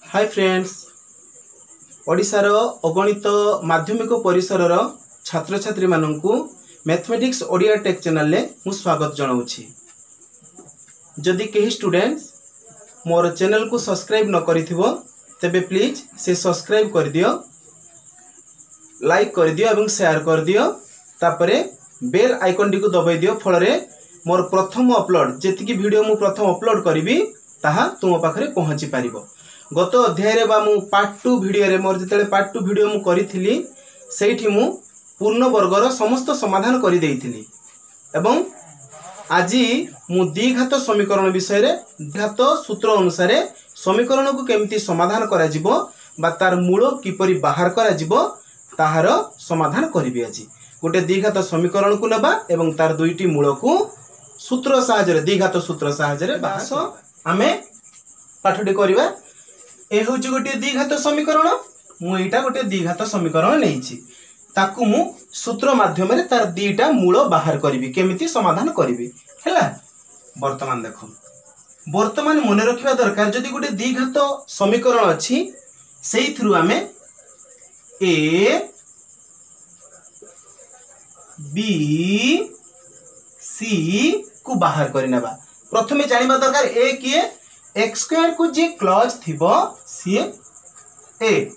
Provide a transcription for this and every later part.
Hi friends, ओडिशार अगणित माध्यमिक परिसर छात्र छात्री माननकु मैथमेटिक्स ओडिया टेक चैनल ले मु स्वागत जनाऊछि। जदि केही स्टूडेंट्स मोर चैनल को सब्सक्राइब न करिथिबो तेबे प्लीज से सब्सक्राइब कर दियो, लाइक कर दियो एवं शेयर कर दियो। तापरे बेल आइकन टी को दबाई दियो, फल रे मोर प्रथम अपलोड जेतिकी वीडियो मु प्रथम अपलोड करिवि ताहा तुम पाखरे पहुंची पारिबो। गत अध्याय रे बा मु पार्ट 2 वीडियो रे मोर जेतेले पार्ट 2 वीडियो मु करिथिली सेठी मु पूर्ण वर्गर समस्त समाधान करि देइथिली एवं आजी मु द्विघात समीकरण विषय रे द्विघात सूत्र अनुसार समीकरण को केमिति समाधान करा जिवो बा तार मूल किपरि बाहर करा जिवो ताहार समाधान करिवि। आजी गोटे द्विघात समीकरण को नेबा एवं तार दुईटी मूल को सूत्र सहायता रे द्विघात सूत्र सहायता रे बास आमे पाठटी करिवा। ए हूँ गोटे द्विघात समीकरण, मुझा गोटे द्विघात समीकरण नहीं ताकू मु सूत्र माध्यम रे तार दीटा मूल बाहर करी केमिति समाधान करी है। वर्तमान देख वर्तमान मन रखा दरकार जदि गोटे द्विघात समीकरण अच्छी से आमे ए बी सी को बाहर करने प्रथमे जानिबा दरकार ए किए एक्स स्क्वायर को जे क्लॉज थिबो सी ए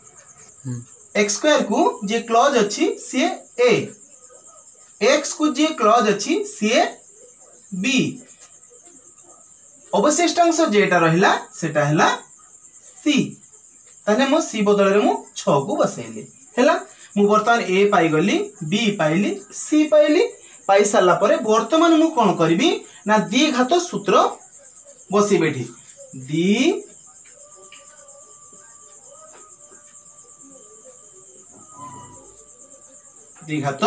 एक्स स्क्वायर को जे क्लॉज अच्छी सी ए एक्स को जे क्लॉज अच्छी सी बी अवशिष्टांश जेटा रहिला सेटा हैला सी तने मो सी बदल रे मु 6 को बसैली हैला। मु वर्तमान ए पाई गली बी पाइली सी पाइली पाई साला परे वर्तमान मु कोन करबी ना द्विघात सूत्र बसी बैठी द्विघात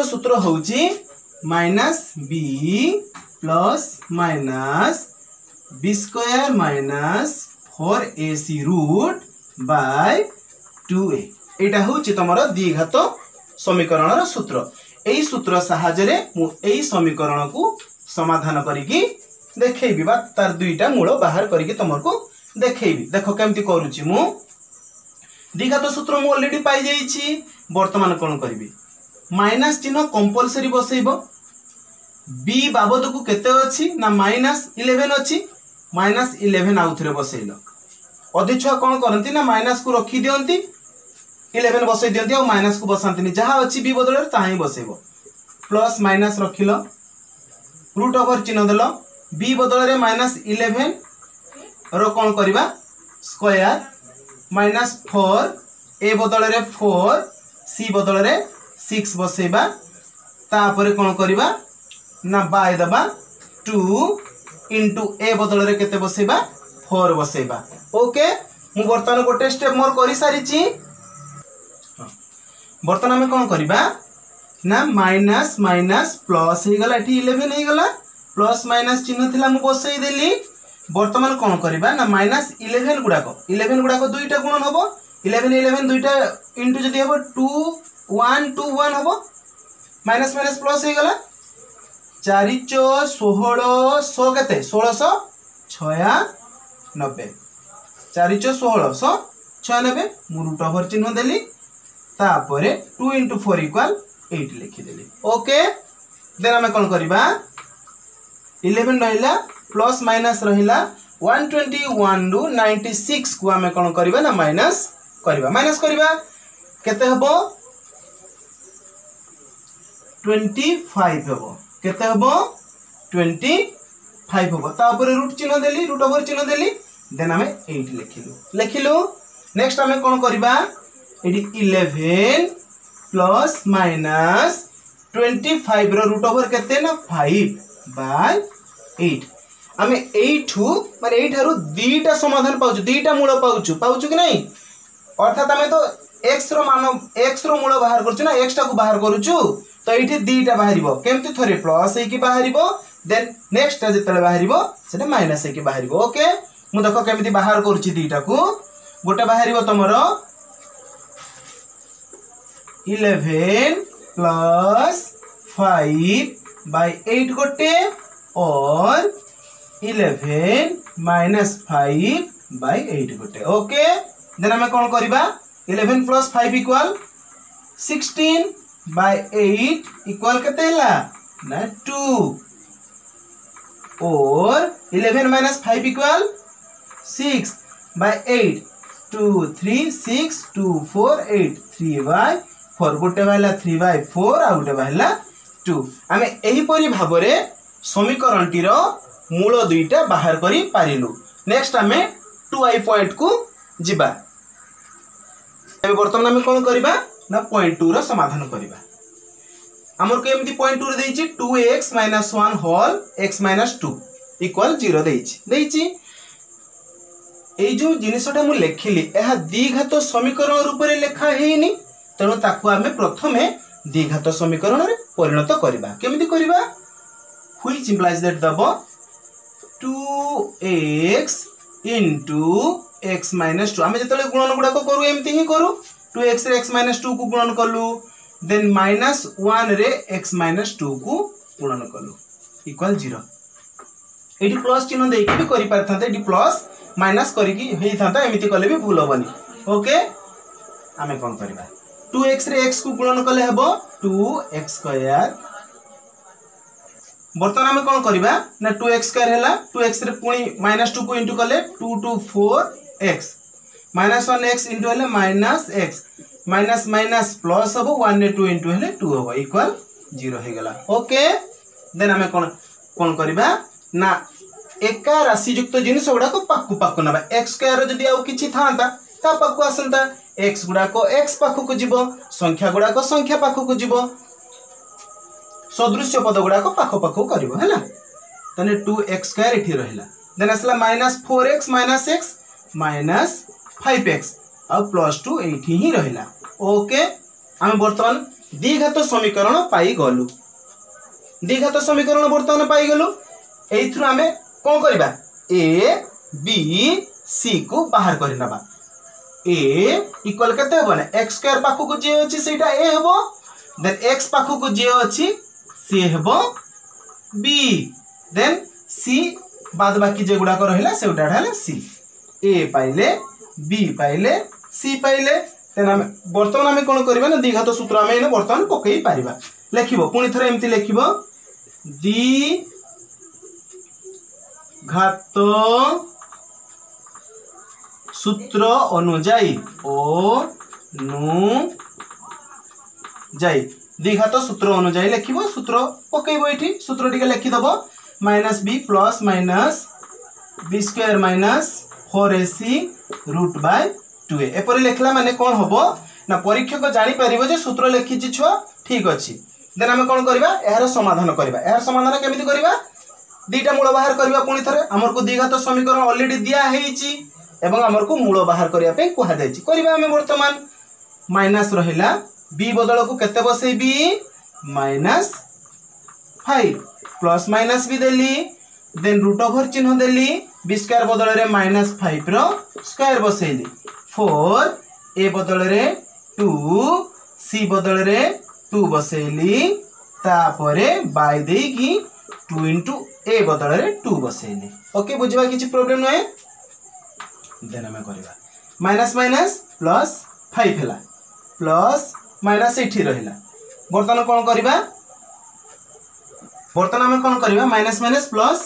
सूत्र होउची minus b plus minus b square minus 4ac root by 2a एटा होउची तमरो द्विघात समीकरणर सूत्र। एई सूत्र सहायता रे मु एई समीकरण को समाधान करिकी देखैबी बा तार दुईटा मूल बाहर करिके तुमको देखैबी। देखो केमती करूची मु द्विघात सूत्र मु ऑलरेडी पाई जाईची। वर्तमान कोन करबी माइनस चिन्ह कंपलसरी बसैबो बी बाबद को केते अछि ना माइनस 11 अछि माइनस 11 आउथरे बसैलो अधि छुआ कोन करंती ना माइनस को रखी दियंती 11 बसै दियंती और माइनस को बसांतीनी जहा अछि बी बदल रे ताही बसैबो प्लस माइनस रखिलो रूट ओवर चिन्ह देलो बी बदल रे माइनस 11 रो कौन करिबा स्क्वायर माइनस 4 ए बदल रे 4 सी बदल रे 6 बसेबा तापरे कौन करिबा ना बाय दबा 2 इंटू ए बदल रे केते बसेबा 4 बसेबा। ओके मु वर्तमान गोटे स्टेप मोर करि सारिची। वर्तमान में कौन करिबा ना माइनस माइनस प्लस हे गला एठी 11 हे गला प्लस माइनस चिन्ह थिला मु बसई देली। वर्तमान कोन करबा ना माइनस 11 गुडाको दुईटा गुणन होबो 11 दुईटा इनटू जदी होबो 2 1 2 1 होबो माइनस माइनस प्लस हे गला 4 4 16 100 केते 1696 4 4 1696 मु रूट ओवर चिन्ह देली तापरे 2 into 4 equal 8 लिखि देली। ओके देन हम कोन करबा 11 रहिला प्लस माइनस रहिला 121 रु 96 को हमें कोन करबा ना माइनस करबा केते हबो 25 हबो केते हबो 25 हबो तापर रूट चिन्ह देली रूट ओवर चिन्ह देली देन हमें 8 लिखिलु। नेक्स्ट हमें कोन करबा एडी 11 प्लस माइनस 25 रो रूट ओवर केते ना 5 बाय 8 आमे 8 माने 8 हारु दीटा समाधान पाउछु दीटा मूल पाउछु कि नहीं अर्थात आमे तो x रो मान x रो मूल बाहर करछु ना x टा को बाहर करूछु तो एठी दीटा बाहरिबो केमती थरे प्लस हे कि बाहरिबो देन नेक्स्ट टा जेतले बाहरिबो सेटा माइनस हे कि बाहरिबो। ओके मु देखो केमती बाहर करूछि दीटा को गोटे बाहरिबो तमरो 11 प्लस 5 बाय 8 गोटे और 11 माइनस 5 बाय 8 गोटे ओके देन आम कौन करवा 11 + 5 = 16 बाय 8 इक्वल केते हला ना 2 और 11 - 5 = 6 बाय 8 2 3 6 2 4 8 3/4 गोटे बाहला 3/4 आ गोटे बाहला 2 आमे एही परी भाबरे समीकरण टीर मूल दुईटा बाहर करी पारिलु नेक्स्ट आमे 2i पॉइंट को जिबा एबे वर्तमान आमे कोन करबा ना पॉइंट 2 रो समाधान करबा हमर के एमती पॉइंट 2 रे देछि 2x - 1 होल x - 2 = 0 देछि ए जो जिनिसटा मु लेखिली एहा द्विघात समीकरण रूप रे लेखा हेनी तेणु ताकू आमे प्रथमे द्विघात समीकरण रे परिणत करबा केमिति करबा व्हिच इंप्लाइज दैट दबो 2x * x - 2 आमे जतले गुणन गुडा को करू एमति ही करू 2x रे x - 2 को गुणन कलु देन -1 रे x - 2 को गुणन कलु = 0 एटी प्लस चिन्ह देई के भी करि परथाते एटी प्लस माइनस करिकी हेई थांता एमिति कले भी भूल होबनी ओके आमे कोन करबा 2x रे x को गुणन कले हेबो 2x² बर्तमान आमे कोन करबा ना 2x² हैला 2x रे पुणी -2 को इंटू कले 2 2 4x -1x इंटू हेले -x माइनस माइनस प्लस हबो 1 रे 2 इंटू हेले 2 हबो इक्वल 0 हे गेला ओके देन आमे कोन करबा ना एका राशि युक्त जिनिस गुडा को पाकु पाकु नबा x² जदी आउ किछि थांता ता पाकु आसंता x गुडा को x पाकु को जिवो संख्या गुडा को संख्या पाकु को जिवो सदृश्य पद गुडा को पाखो पाखो करिवो हैला तने 2x² एठी रहला देन असला -4x - x -5x आ +2 एठी ही रहला ओके हम वर्तमान द्विघात समीकरण पाई गलु द्विघात समीकरण वर्तमान पाई गलु एथु हमें कोन करबा a b c को बाहर करि नबा a इक्वल केते होबो ना x² पाखो को जे अछि सेटा a हेबो देन x पाखो को जे अछि c हेबो b देन c बाद बाकी जे गुडा को रहला से उडा हला c a पाइले b पाइले c पाइले तेन हम वर्तमान हमें कोन करबा ना द्विघात सूत्र हमें ने वर्तमान पकई पारिबा लेखिबो पुनी थरे एम्ति लेखिबो घात सूत्र अनुजाई द्विघात सूत्र अनुजाई लिखिबो सूत्र पकेइबो एठी सूत्र टिके लिखि दबो -b plus -b² - 4ac √/2a एपरि लिखला माने कोन हबो ना परीक्षक जानि परिबो जे सूत्र लिखिछि छ ठीक अछि देन हम कोन करबा एहार समाधान करबा एहार समाधान केमिति करबा दीटा मूल बाहर करबा पुनी थरे हमर को द्विघात समीकरण ऑलरेडी दिया हेइछि एवं हमर को मूल बाहर करिया पे कोहा जाइछि करबा हम वर्तमान माइनस रहिला b बदल को केते बसेबी -5 प्लस माइनस भी देली देन √ओवर चिन्ह देली b² बदल रे -5 रो स्क्वायर बसेली 4 a बदल रे 2 c बदल रे 2 बसेली तापरे बाय देकी 2 into a बदल रे 2 बसेली ओके बुझबा किछि प्रॉब्लम नय देन हम करबा माइनस माइनस प्लस 5 हैला प्लस माइनस एठी रहिला बर्तन कोन करबा बर्तन हम कोन करबा माइनस माइनस प्लस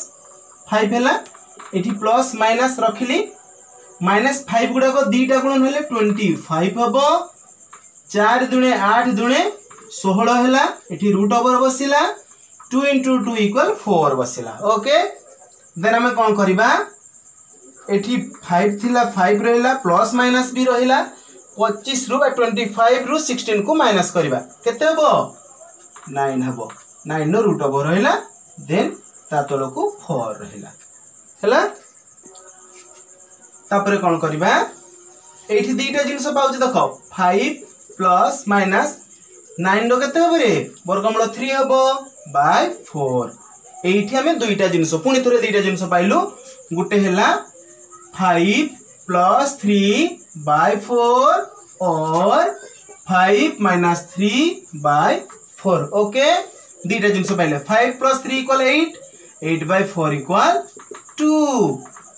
5 हैला एठी प्लस माइनस रखिली -5 गुडा को दीटा गुणन हेले 25 हबो 4 दुने 8 दुने 16 हैला एठी √ओवर बसिला 2 into 2 = 4 बसिला ओके देन हम कोन करबा एठी 5 थिला 5 रहिला प्लस माइनस भी रहिला 25 रु 25 रु 16 को माइनस करबा केते हबो 9 हबो 9 नो √ओवर रहिला देन ता तलो को 4 रहिला हैला तापरे कोन करबा एठी दीटा जिंस पाउची देखो 5 प्लस माइनस 9 रो केते हबो रे वर्गमूल 3 हबो बाय 4 एठी हमें दुईटा जिंस पुनी थरे दुईटा जिंस पाइलु गुटे हैला 5 प्लस 3 बाय 4 और 5 माइनस 3 बाय 4 ओके दुईटा जिंस पाइले 5 प्लस 3 = 8 8 बाय 4 = 2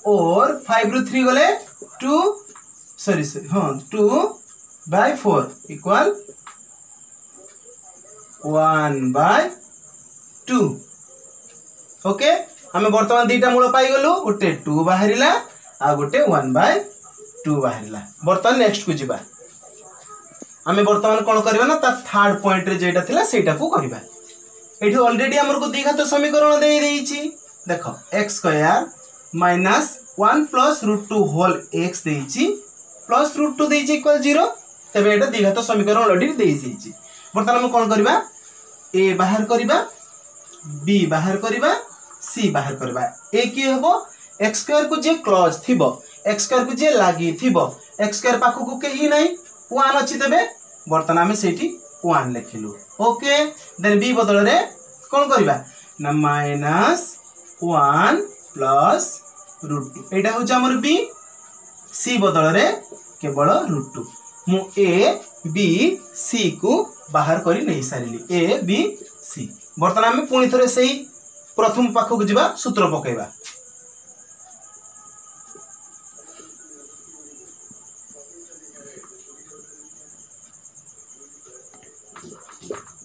और 5 रु 3 गले 2 सॉरी हाँ 2/4 इक्वल 1/2। ओके आम बर्तमान दीटा मूल पाई गलु गोटे 2 बाहर आ गोटे 1/2 बाहर। बर्तमान नेक्स्ट को जीवा आम बर्तमान कौन करवा ना थर्ड पॉइंट रे जेटा थिला सेटा को करवा। एठी ऑलरेडी हमर को द्विघात समीकरण दे देइछि देख x square minus 1 plus √2 whole x देइछि प्लस √2 देइछि इक्वल 0। तबे एटा द्विघात समीकरण ऑलरेडी दे देइछि। बर्तमान हम कोन करबा a बाहर करबा b बाहर करबा c बाहर करबा। a की हबो x स्क्वायर को जे क्लोज थिबो x स्क्वायर को जे लागी थिबो x स्क्वायर पाखो को केही नै 1 अछि तबे बर्तमान हम सेठी 1 लिखिलु। ओके देन b बदल रे कोन करबा ना -1 प्लस √2 एटा हो हमर b। c बदल रे केवल √2 मु a b c को बाहर करी नहीं सारिली a b c। बर्तमान हम पुणी थरे सेही प्रथम पाखो को जिबा सूत्र पकेबा।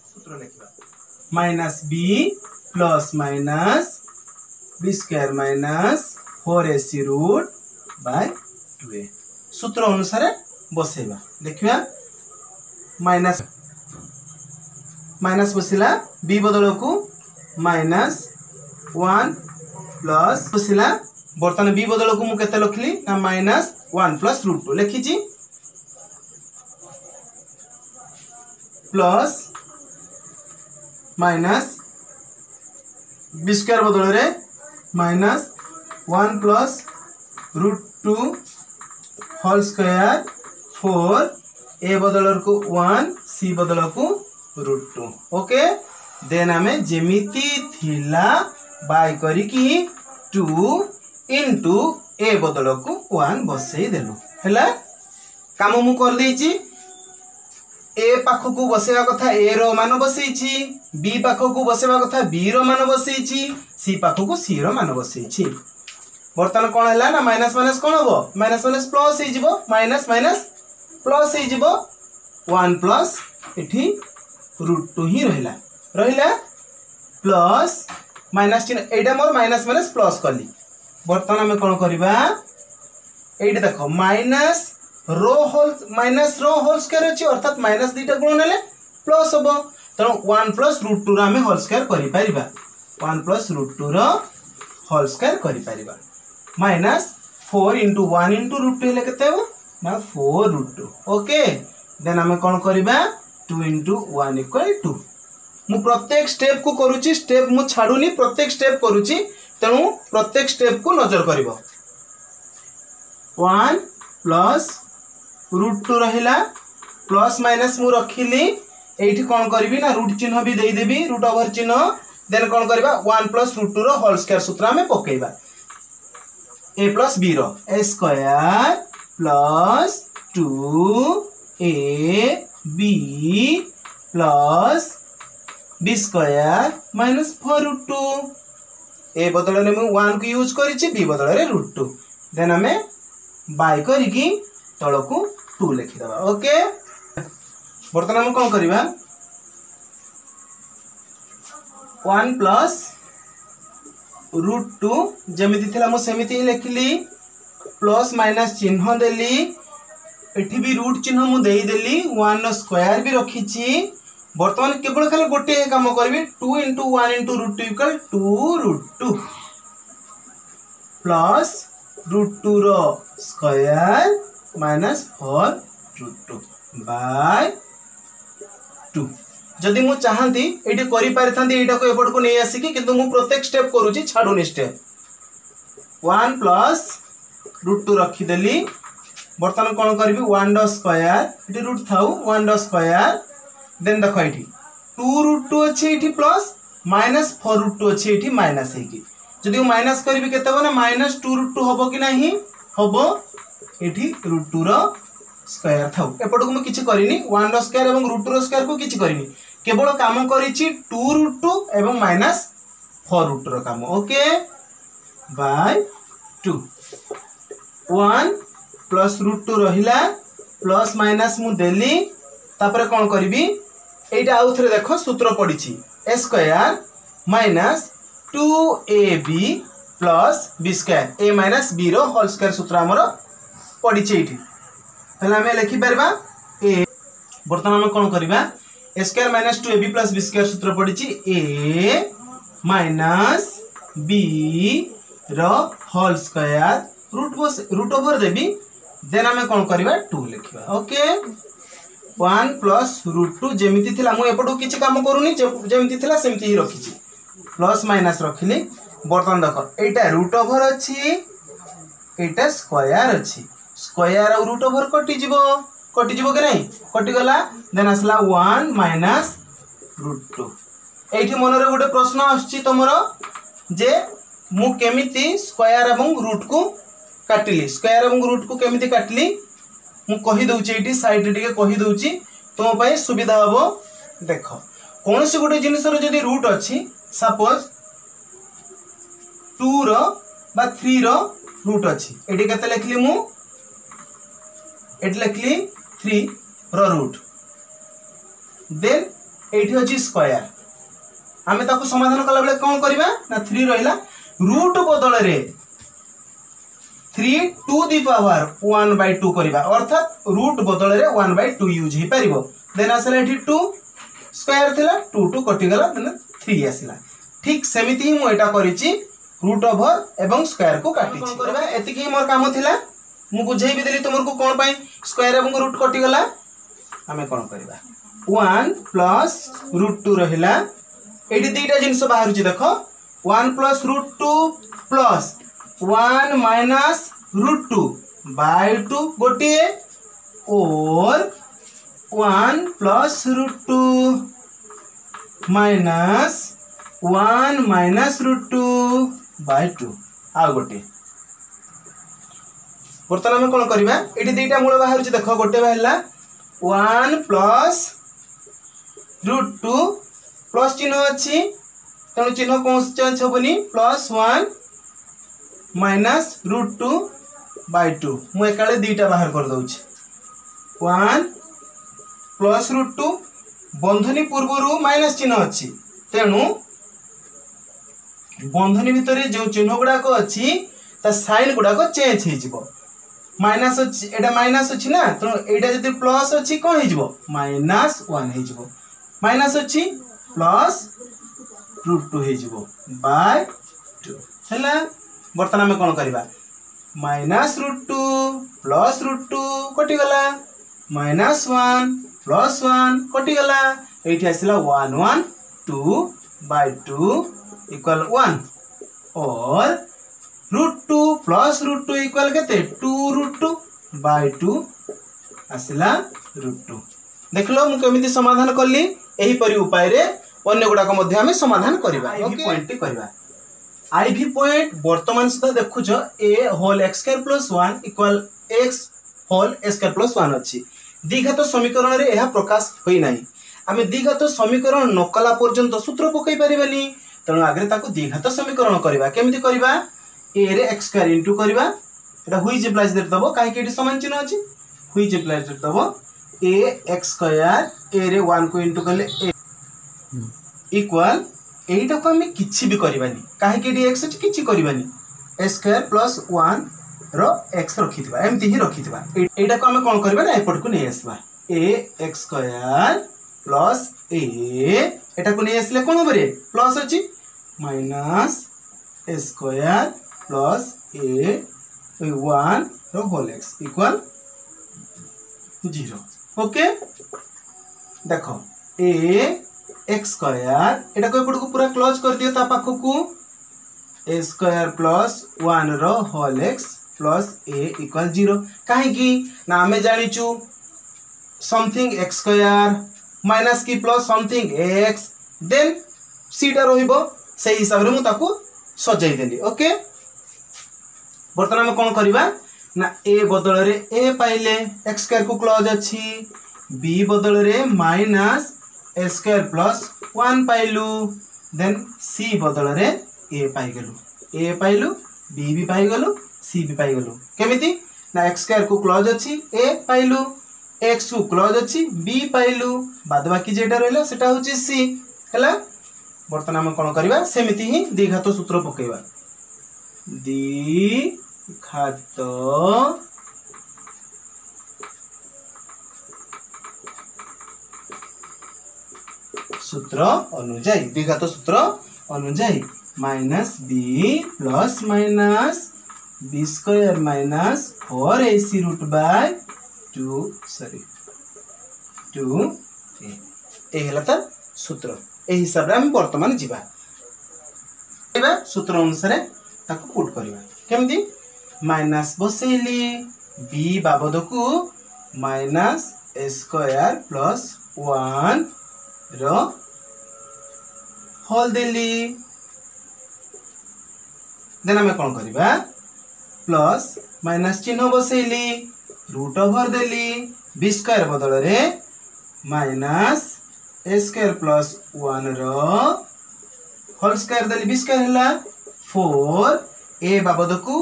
सूत्र लिखबा minus b plus minus b square minus 4ac root by 2a सूत्र अनुसार बसेबा। देखिबा माइनस माइनस बसिला b बदल को -1 प्लस बसिला बर्तमान b बदल को मु केते लिखली ना -1 प्लस √2 लिखिची प्लस माइनस b स्क्वायर बदल रे -1 प्लस √2 होल स्क्वायर 4 a बदल को 1 c बदल को √2। ओके देन हमें जेमिति थिला बाय करी की 2 इनटू a बदल को 1 बसई देलु हैला काम मु कर देछि। a पाखो को बसेवा कथा a रो मान बसईछि b पाखो को बसेवा कथा b रो मान बसईछि c पाखो को c रो मान बसईछि। बर्तमान कोन हैला ना माइनस माइनस कोन होबो माइनस माइनस प्लस हे जिवो माइनस माइनस प्लस हे जिवो 1 प्लस एठी √2 ही रहिला रहिला प्लस माइनस चिन्ह एटा मोर माइनस माइनस प्लस करली। बर्तमान हम कोन करबा एटा देखो माइनस रो होल स्क्वायर अछि अर्थात माइनस दीटा गुण नेले प्लस होबो तनो 1 प्लस √2 रो हम होल स्क्वायर करि परिबा 1 प्लस √2 रो होल स्क्वायर करि परिबा माइनस 4 * 1 * √2 हेले केते हो ना 4 √2। ओके देन हम कोन करबा 2 * 1 = 2। मु प्रत्येक स्टेप को करूची स्टेप मु छाडुनी प्रत्येक स्टेप करूची तनु प्रत्येक स्टेप को नजर करिवो 1 प्लस √2 रहिला प्लस माइनस मु रखिली एठी कोन करबी ना रूट चिन्ह भी देई देबी रूट ओवर चिन्ह देन कोन करबा 1 प्लस √2 रो होल स्क्वायर सूत्र में पकेइबा a प्लस b रो a square plus 2ab plus b square minus 4√2 a बदल में मु 1 को यूज करिछि b बदल रे √2 देन हमें बाय करिकी तळ को 2 लिखि दबा। ओके बर्तमान हम कोन करबा 1 प्लस √2 जेमिति थिला मु सेमिति ही लिखली प्लस माइनस चिन्ह देली एठी भी रूट चिन्ह मु देई देली 1 नो स्क्वायर भी रखिछि। बर्तमान केवल खाली गोटे काम करबी 2 * 1 * √2 = 2√2 प्लस √2 रो स्क्वायर माइनस 4√2 बाय 2। जदि मु चाहंती एठी करि पारथांती एटा को एपट को नै आसी कि किंतु मु प्रत्येक स्टेप करूची छाडुनी स्टेप 1 प्लस √2 रखी देली। बर्तमान कोन करबी 1 रो स्क्वायर एठी रूट थाउ 1 रो स्क्वायर देन देखो एठी 2√2 अछि एठी प्लस माइनस 4√2 अछि एठी माइनस हेकी जदि माइनस करबी केते हो ना माइनस 2√2 हबो कि नाही हबो एठी √2 रो स्क्वायर थाउ एपट को मु किछि करिनी 1 रो स्क्वायर एवं √2 रो स्क्वायर को किछि करिनी केवल काम करिछि 2√2 एवं माइनस 4√2 रो काम। ओके बाय 2 1 प्लस √2 रहिला प्लस माइनस मु देली तापर कौन करी एटा आउ थे देख सूत्र पड़ी a square minus 2ab plus b square a minus b रो होल स्क्वायर सूत्र आमर पड़ी आम लिखिपर ए बर्तमान आम कौन करवा a square minus 2ab plus b square सूत्र पड़ी ए माइनस बी रो होल स्क्वायर रूट ओवर देवी देन आम कौन करवा 2 लिखा ओके 1 प्लस √2 जेमिति थिला मु एपटो किछि काम करूनी जेमिति थिला सेमिति ही रखिछि प्लस माइनस रखिली बर्तन देख एटा रूट ओवर अछि एटा स्क्वायर अछि स्क्वायर और रूट ओवर कटि जिवो कि नहीं कटि गला देन आसला 1 माइनस √2 एठी मन रे गोटे प्रश्न आछि तमरो जे मु केमिति स्क्वायर एवं रूट को काटिली स्क्वायर एवं रूट को केमिति काटिली मु कहि दउची एठी साइड टिके कहि दउची तुम पय सुविधा हबो देख कौन से गोटे जिनिस रो जदी रूट अछि सपोज 2 रो बा 3 रो रूट अछि एठी कते लिखली मु एठी लिखली 3 रो रूट देन एठी अछि स्क्वायर आमे ताको समाधान कला बेले कोन करबा ना 3 रहिला रूट बदल रे 3 टू दी पावर 1/2 करबा अर्थात रूट बदल रे 1/2 यूज हे परिबो देन आसला एठी 2 स्क्वायर थिला 2 कटि गला देन 3 आसिला ठीक सेमिति ही मु एटा करिछि रूट ओवर एवं स्क्वायर को काटिछि करबा एतिकी ही मोर काम थिला मु बुझाई भी देली तुमर को कोन पई स्क्वायर एवं रूट कटि गला हमें कोन करबा 1 प्लस √2 रहिला एठी दुईटा जिंस बाहर छि देखो 1 प्लस √2 प्लस 1 माइनस √2 बाय 2 गोटे और 1 प्लस √2 माइनस 1 माइनस √2 बाय 2 आ गोटे बर्तमान में कौन करबा एठी दुईटा मूल बाहर छि देखो गोटे बाहरला 1 प्लस √2 प्लस चिन्ह अछि तेणु चिन्ह कौन चेंज होबनी प्लस 1 माइनस √2 बाय 2 मु एकाले दुईटा बाहर कर दउछि 1 प्लस √2 बंधनी पूर्वरु माइनस चिन्ह अछि तेणु बंधनी भितर जो चिन्ह गुडा को अछि ता साइन गुडा को चेंज हे जिवो माइनस अछि एटा माइनस अछि ना तो एटा जदी प्लस अछि कोन हे जिवो -1 हे जिवो माइनस अछि प्लस √2 हे जिवो बाय 2 हैला बर्तमान में कौन करबा -√2 प्लस √2 कटि गला -1 प्लस 1 कटि गला एठी आसिला 1 1 2 बाय 2 इक्वल 1 और √2 प्लस √2 इक्वल केते 2√2 बाय 2 आसिला √2 देखलो मु केमिति समाधान करली एही परि उपाय रे अन्य गुडा को मध्ये हमें समाधान करबा ओके पॉइंट करबा आईवी पॉइंट वर्तमान सुधा देखुछ a whole x square plus 1 equal x whole a square plus 1 अछि द्विघात समीकरण रे एहा प्रकाश होई नाही आमे द्विघात समीकरण नकला पर्यंत सूत्र पकई परिबानी तण आगरे ताको द्विघात समीकरण करबा केमिति करबा a रे x स्क्वायर इनटू करबा एटा व्हिच इम्प्लाइज दैट दबो काहे कि एटी समान चिन्ह अछि व्हिच इम्प्लाइज दैट दबो a x स्क्वायर a रे 1 को इनटू करले a इक्वल एटा को हमें किछि भी करबानी काहे कि x अछि किछि करबानी a स्क्वायर प्लस 1 रो x रखितबा एमति ही रखितबा एटा को हमें कोन करबा ना एपट को नै आसबा a x square plus a एटा को नै आसले कोन होबरे प्लस अछि minus a square plus a 1 रो होल x इक्वल 0 ओके देखो a x स्क्वायर एटा को एपट को पूरा क्लोज कर दियो ता पाखो को a स्क्वायर प्लस 1 रो whole x plus a equal 0 काहे कि ना हमें जानिचु समथिंग x स्क्वायर माइनस की प्लस समथिंग x देन सीटा रहिबो सही हिसाब रे मु ताको सजाई देली ओके वर्तमान में कोन करबा ना a बदल रे a पाइले x स्क्वायर को क्लोज अछि b बदल रे माइनस a स्क्वायर प्लस 1 पाइलु देन c बदल रे a पाई गेलु a पाइलु b भी पाई गेलु सी भी पाइगलु केमिति ना एक्स स्क्वायर को क्लोज अच्छी ए पाइलु एक्स को क्लोज अच्छी बी पाइलु बाद बाकी जेटा रहला सेटा होची सी हैला बर्तमान हम कोन करबा सेमिति ही द्विघात सूत्र पकेबा द्विघात सूत्र अनुଯାयी द्विघात सूत्र अनुଯାयी minus b plus minus b square minus 4ac root by 2 a हला त सूत्र ए हिसाब रे हम वर्तमान जीवा सूत्र अनुसार ताको पुट करबा केमती माइनस बसेली बी बाबद को माइनस ए स्क्वायर प्लस 1 रो होल देली देन हमें कौन करबा प्लस माइनस चिन्ह बसेली रूट ओवर देली बी स्क्वायर बदल रे माइनस ए स्क्वायर प्लस 1 रो होल स्क्वायर देली बी स्क्वायर हला 4 ए बाबद को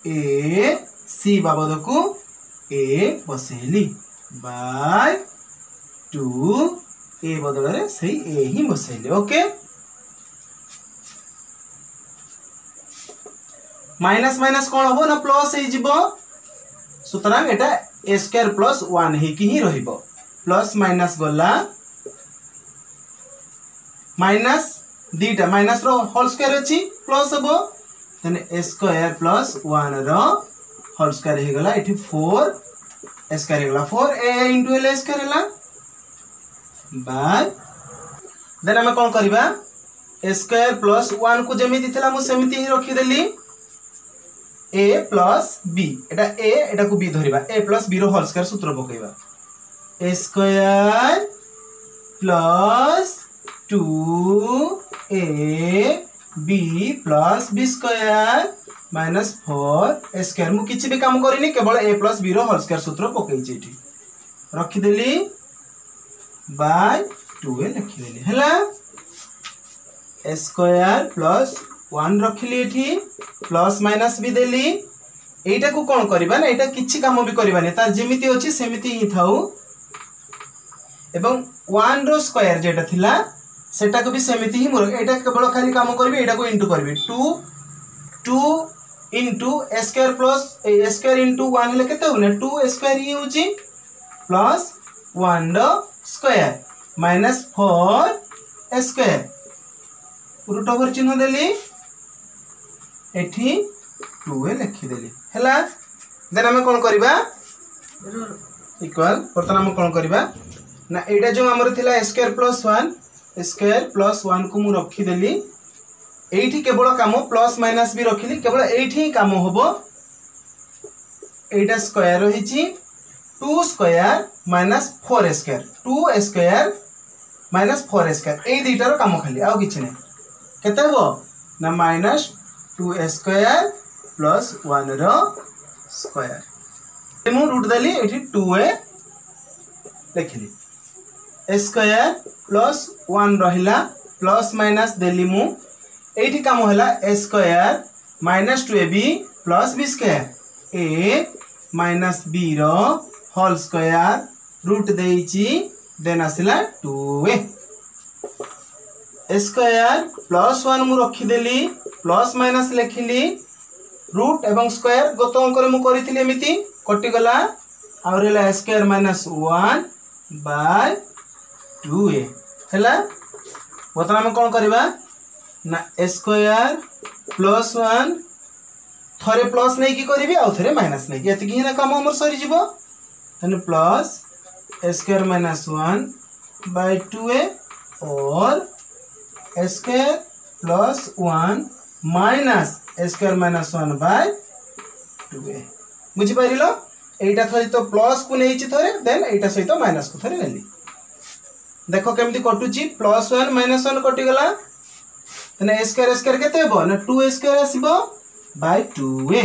ए सी बाबद को ए बसेली बाय 2 ए बदल रे सही ए ही बसेली ओके माइनस माइनस कौन हम ना प्लस सुतरांग एटा ए स्क्वायर प्लस 1 ही रहिबो प्लस माइनस गला माइनस दीटा माइनस रो होल स्क्वायर अछि प्लस हबो तने ए स्क्वायर प्लस 1 रो होल स्क्वायर हे गला एठी 4 ए स्क्वायर हे गला 4 ए इनटू एल स्क्वायर हला बाय देन हम कोन करबा ए स्क्वायर प्लस 1 को जेमिति थिला मु सेमिति ही रखि देली ए प्लस बी एटा को बी धरिबा ए प्लस बी रो होल स्क्वायर सूत्र पकेबा a square plus 2 a b plus b square minus 4 a square मु किछि भी काम करिनी केवल ए प्लस बी रो होल स्क्वायर सूत्र पकेइ एठी रखि देली बाय 2 ए लिखि देली हला ए स्क्वायर प्लस 1 रखिली एठी प्लस माइनस भी देली एटा को कोन करबा ना एटा किछि काम भी करबानी तार जेमिति अछि सेमिति ही थाउ एवं 1 रो स्क्वायर जेटा थिला सेटा को भी सेमिति ही मोर एटा केवल खाली काम करबी एटा को इनटू करबी 2 into a square plus a square into 1 हेले केते होने 2 स्क्वायर ही होची प्लस 1 रो square minus 4 square root over चिन्ह देली एठी 2 ए लिखि देली हैला देन हम कोन करबा इक्वल बर्तन हम कोन करबा ना एटा जो हमर थिला स्क्वायर प्लस 1 को मु रखि देली एठी केवल काम प्लस माइनस भी रखिली केवल एठी ही काम होबो एटा स्क्वायर रहिची 2 square minus 4 square 2 square minus 4 square a दुईटा रो काम खाली आ किछ नै केते हो ना माइनस 2 स्क्वायर प्लस 1 रो स्क्वायर मु रूट देली एठी 2a लिखली ए स्क्वायर प्लस 1 रहिला प्लस माइनस देली मु एठी काम होला a square minus 2ab plus b square a minus b रो होल स्क्वायर रूट देइची देन आसिला 2a स्क्वायर प्लस 1 मु रखी देली प्लस माइनस लिखिली रूट एवं स्क्वायर गत अंक रे मु करिथिले एमिति कटि गला आ रेला स्क्वायर माइनस 1 बाय 2a हैला बतन हम कोन करबा ना स्क्वायर प्लस 1 थरे प्लस नै की करबी आ थरे माइनस नै की एति की ना काम हमर सरी जीवो तने plus square minus 1 by 2a और square plus 1 minus square minus 1 by 2a बुझी पारिलो एटा थरी तो प्लस को नेइची थरे देन एटा सहित माइनस को थरे नेली देखो केमती कटुची प्लस 1 माइनस 1 कटि गला तने स्क्वायर स्क्वायर केते हेबो ना 2 स्क्वायर आसीबो बाय 2a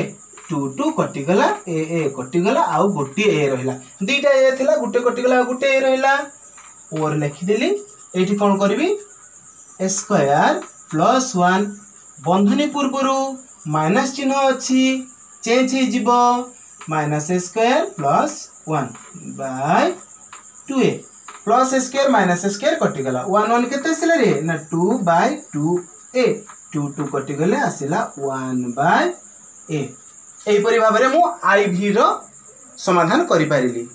2 कटि गला a कटि गला आ गोटी a रहिला दुईटा a थिला गुटे कटि गला गुटे a रहिला और लिखि देली एठी कोन करबी स्क्वायर प्लस 1 बंधनी पूर्वरु माइनस चिन्ह अछि चेंज हो जिवो minus a square plus 1 by 2a plus a square minus a square कटिगला 1 1 केते आसिला रे ना 2 बाय 2a 2 2 कटिगले आसिला 1 बाय a एही परि भाबरे मु iv रो समाधान करि पारिली।